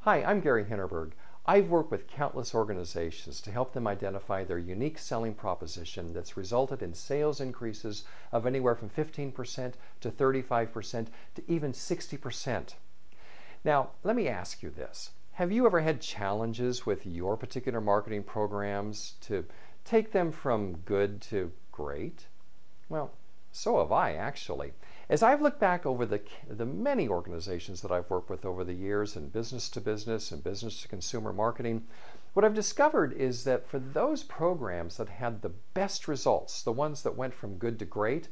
Hi, I'm Gary Hinnerberg. I've worked with countless organizations to help them identify their unique selling proposition that's resulted in sales increases of anywhere from 15% to 35% to even 60%. Now, let me ask you this. Have you ever had challenges with your particular marketing programs to take them from good to great? Well, so have I, actually. As I've looked back over the many organizations that I've worked with over the years in business to business and business to consumer marketing, what I've discovered is that for those programs that had the best results, the ones that went from good to great,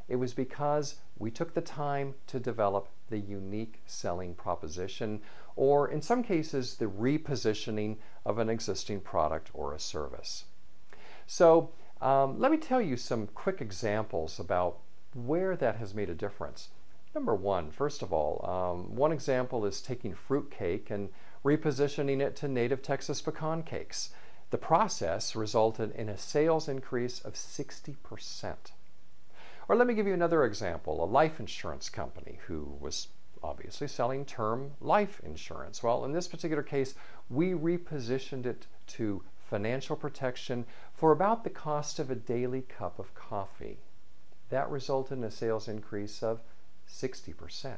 it was because we took the time to develop the unique selling proposition, or in some cases, the repositioning of an existing product or a service. So let me tell you some quick examples about where that has made a difference. Number one, first of all, one example is taking fruit cake and repositioning it to native Texas pecan cakes. The process resulted in a sales increase of 60%. Or let me give you another example, a life insurance company who was obviously selling term life insurance. Well, in this particular case, we repositioned it to financial protection for about the cost of a daily cup of coffee. That resulted in a sales increase of 60%.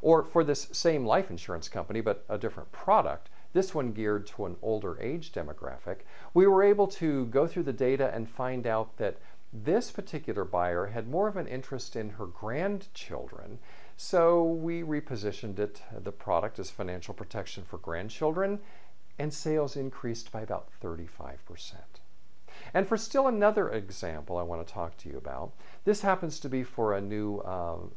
Or for this same life insurance company, but a different product, this one geared to an older age demographic, we were able to go through the data and find out that this particular buyer had more of an interest in her grandchildren, so we repositioned the product as financial protection for grandchildren, and sales increased by about 35%. And for still another example I want to talk to you about, this happens to be for a new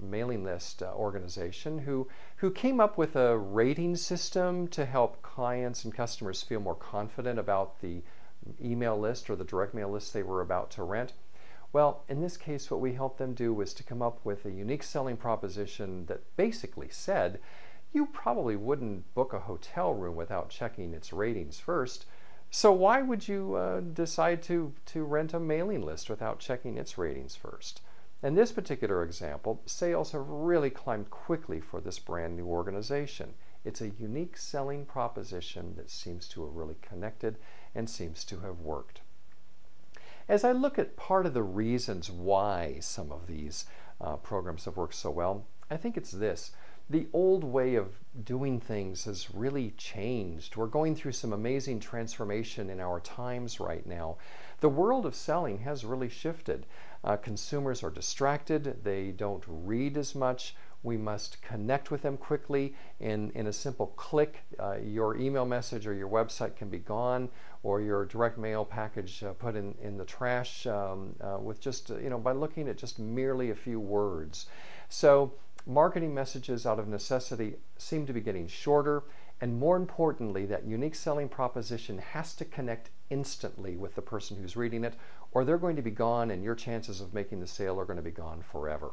mailing list organization who came up with a rating system to help clients and customers feel more confident about the email list or the direct mail list they were about to rent. Well, in this case, what we helped them do was to come up with a unique selling proposition that basically said, you probably wouldn't book a hotel room without checking its ratings first. So why would you decide to rent a mailing list without checking its ratings first? In this particular example, sales have really climbed quickly for this brand new organization. It's a unique selling proposition that seems to have really connected and seems to have worked. As I look at part of the reasons why some of these programs have worked so well, I think it's this. The old way of doing things has really changed. We're going through some amazing transformation in our times right now. The world of selling has really shifted. Consumers are distracted. They don't read as much. We must connect with them quickly. In a simple click, your email message or your website can be gone, or your direct mail package put in the trash with just, by looking at just merely a few words. So marketing messages out of necessity seem to be getting shorter, and more importantly, that unique selling proposition has to connect instantly with the person who's reading it, or they're going to be gone and your chances of making the sale are going to be gone forever.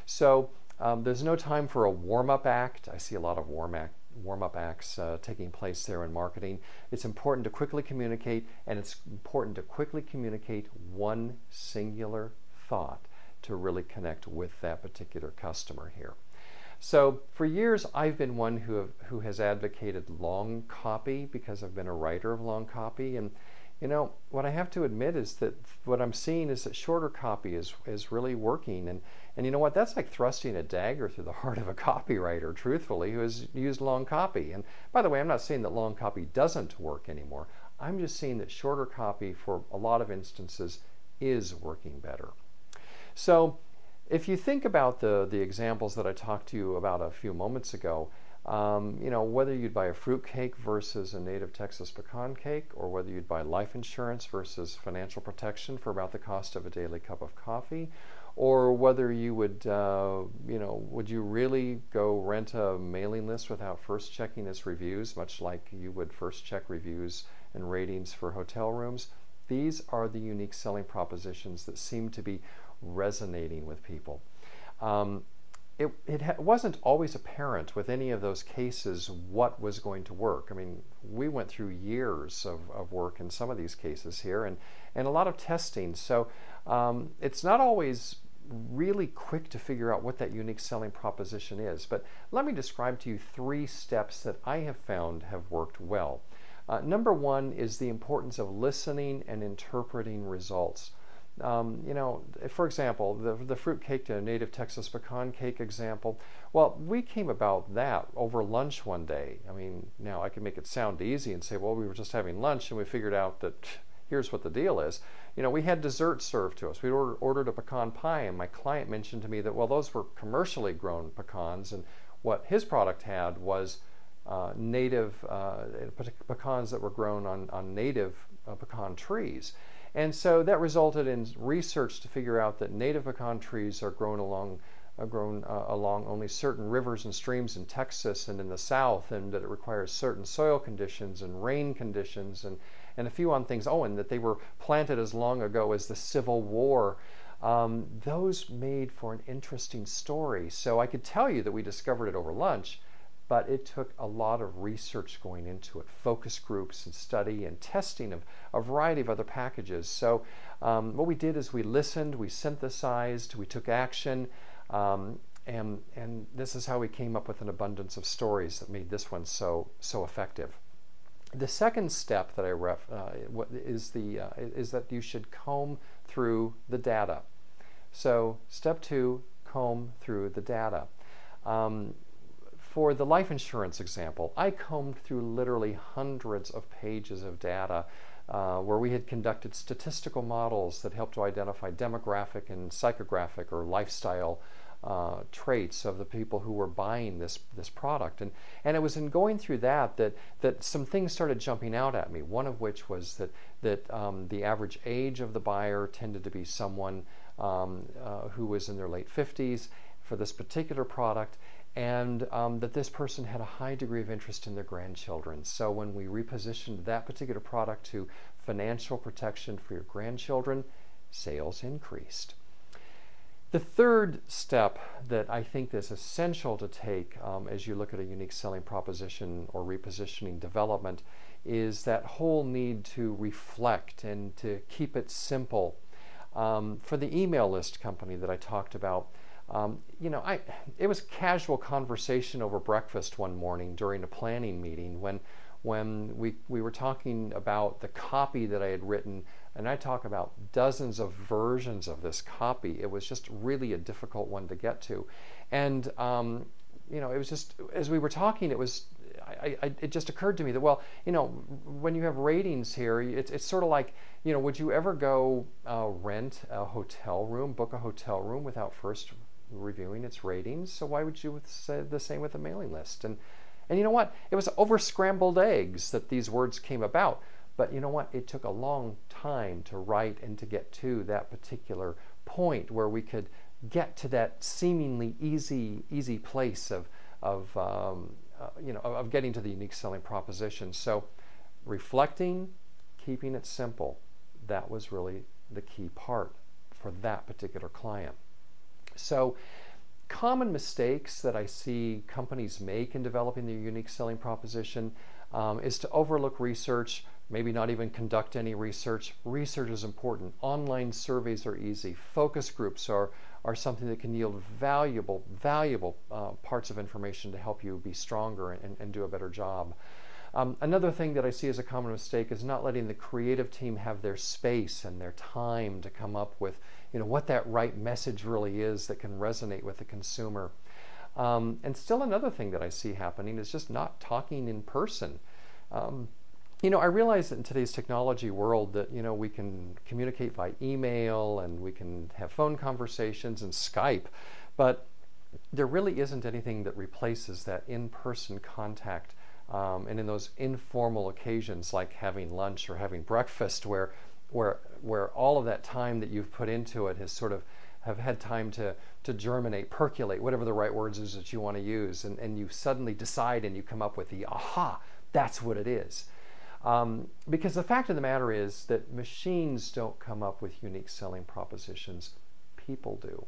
So there's no time for a warm-up act. I see a lot of warm-up acts taking place there in marketing. It's important to quickly communicate, and it's important to quickly communicate one singular thought to really connect with that particular customer here. So for years, I've been one who has advocated long copy because I've been a writer of long copy. And what I have to admit is that what I'm seeing is that shorter copy is really working. And you know what? That's like thrusting a dagger through the heart of a copywriter, truthfully, who has used long copy. And by the way, I'm not saying that long copy doesn't work anymore. I'm just saying that shorter copy, for a lot of instances, is working better. So if you think about the examples that I talked to you about a few moments ago, whether you'd buy a fruit cake versus a native Texas pecan cake, or whether you'd buy life insurance versus financial protection for about the cost of a daily cup of coffee, or whether you would, would you really go rent a mailing list without first checking its reviews, much like you would first check reviews and ratings for hotel rooms? These are the unique selling propositions that seem to be resonating with people. It wasn't always apparent with any of those cases what was going to work. I mean, we went through years of work in some of these cases here and a lot of testing. So it's not always really quick to figure out what that unique selling proposition is. But let me describe to you 3 steps that I have found have worked well. Number 1 is the importance of listening and interpreting results. For example, the fruit cake to native Texas pecan cake example, well, we came about that over lunch one day. I mean, now I can make it sound easy and say, well, we were just having lunch and we figured out that here's what the deal is. We had dessert served to us. We ordered a pecan pie, and my client mentioned to me that, well, those were commercially grown pecans, and what his product had was native pecans that were grown on native pecan trees. And so that resulted in research to figure out that native pecan trees are grown along only certain rivers and streams in Texas and in the South, and that it requires certain soil conditions and rain conditions and a few other things. Oh, and that they were planted as long ago as the Civil War. Those made for an interesting story. So I could tell you that we discovered it over lunch, but it took a lot of research going into it, focus groups and study and testing of a variety of other packages. So what we did is we listened, we synthesized, we took action, and this is how we came up with an abundance of stories that made this one so effective. The second step that is that you should comb through the data. So step 2, comb through the data. For the life insurance example, I combed through literally hundreds of pages of data where we had conducted statistical models that helped to identify demographic and psychographic or lifestyle traits of the people who were buying this product. And it was in going through that some things started jumping out at me, one of which was that the average age of the buyer tended to be someone who was in their late 50s for this particular product, and that this person had a high degree of interest in their grandchildren. So when we repositioned that particular product to financial protection for your grandchildren, sales increased. The third step that I think is essential to take as you look at a unique selling proposition or repositioning development is that whole need to reflect and to keep it simple. For the email list company that I talked about, it was casual conversation over breakfast one morning during a planning meeting when we were talking about the copy that I had written, and I talk about dozens of versions of this copy. It was just really a difficult one to get to, and it was just, as we were talking, it just occurred to me that, well, when you have ratings here, it's sort of like, would you ever go rent a hotel room, book a hotel room without first reviewing its ratings? So why would you say the same with a mailing list? And you know what? It was over scrambled eggs that these words came about. But you know what? It took a long time to write and to get to that particular point where we could get to that seemingly easy place of getting to the unique selling proposition. So reflecting, keeping it simple, that was really the key part for that particular client. So common mistakes that I see companies make in developing their unique selling proposition is to overlook research, maybe not even conduct any research. Research is important. Online surveys are easy. Focus groups are something that can yield valuable parts of information to help you be stronger and do a better job. Another thing that I see as a common mistake is not letting the creative team have their space and their time to come up with what that right message really is that can resonate with the consumer. And still another thing that I see happening is just not talking in person. I realize that in today's technology world that we can communicate by email and we can have phone conversations and Skype, but there really isn't anything that replaces that in-person contact. And in those informal occasions like having lunch or having breakfast where all of that time that you've put into it has sort of have had time to germinate, percolate, whatever the right words is that you want to use, and you suddenly decide and you come up with the aha, that's what it is. Because the fact of the matter is that machines don't come up with unique selling propositions, people do.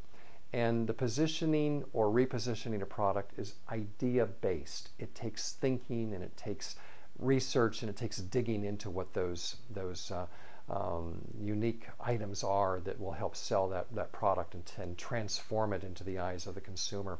And the positioning or repositioning a product is idea-based. It takes thinking and it takes research and it takes digging into what those unique items are that will help sell that product and transform it into the eyes of the consumer.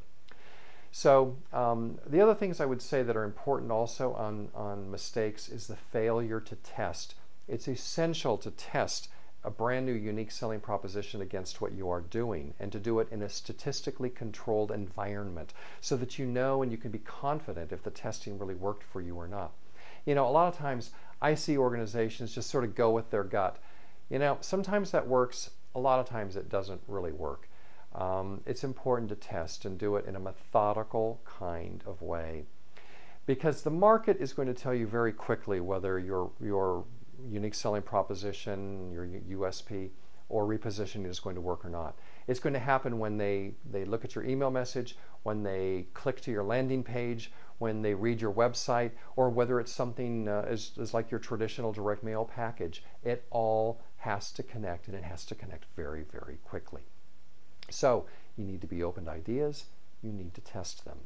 So the other things I would say that are important also on mistakes is the failure to test. It's essential to test a brand new unique selling proposition against what you are doing, and to do it in a statistically controlled environment so that you know and you can be confident if the testing really worked for you or not. A lot of times I see organizations just sort of go with their gut. Sometimes that works, a lot of times it doesn't really work. It's important to test and do it in a methodical kind of way, because the market is going to tell you very quickly whether your unique selling proposition, your USP, or repositioning is going to work or not. It's going to happen when they look at your email message, when they click to your landing page, when they read your website, or whether it's something as like your traditional direct mail package. It all has to connect, and it has to connect very, very quickly. So you need to be open to ideas, you need to test them.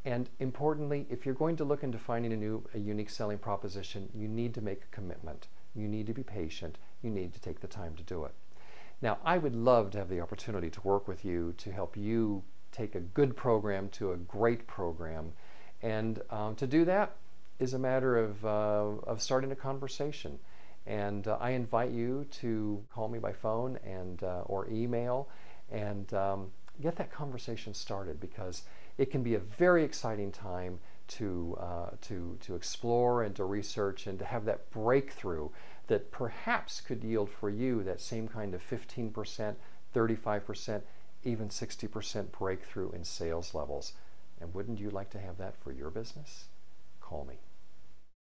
And importantly, if you're going to look into finding a unique selling proposition, you need to make a commitment. You need to be patient. You need to take the time to do it. Now, I would love to have the opportunity to work with you to help you take a good program to a great program. And to do that is a matter of starting a conversation. And I invite you to call me by phone and or email and get that conversation started, because it can be a very exciting time to explore and to research and to have that breakthrough that perhaps could yield for you that same kind of 15%, 35%, even 60% breakthrough in sales levels. And wouldn't you like to have that for your business? Call me.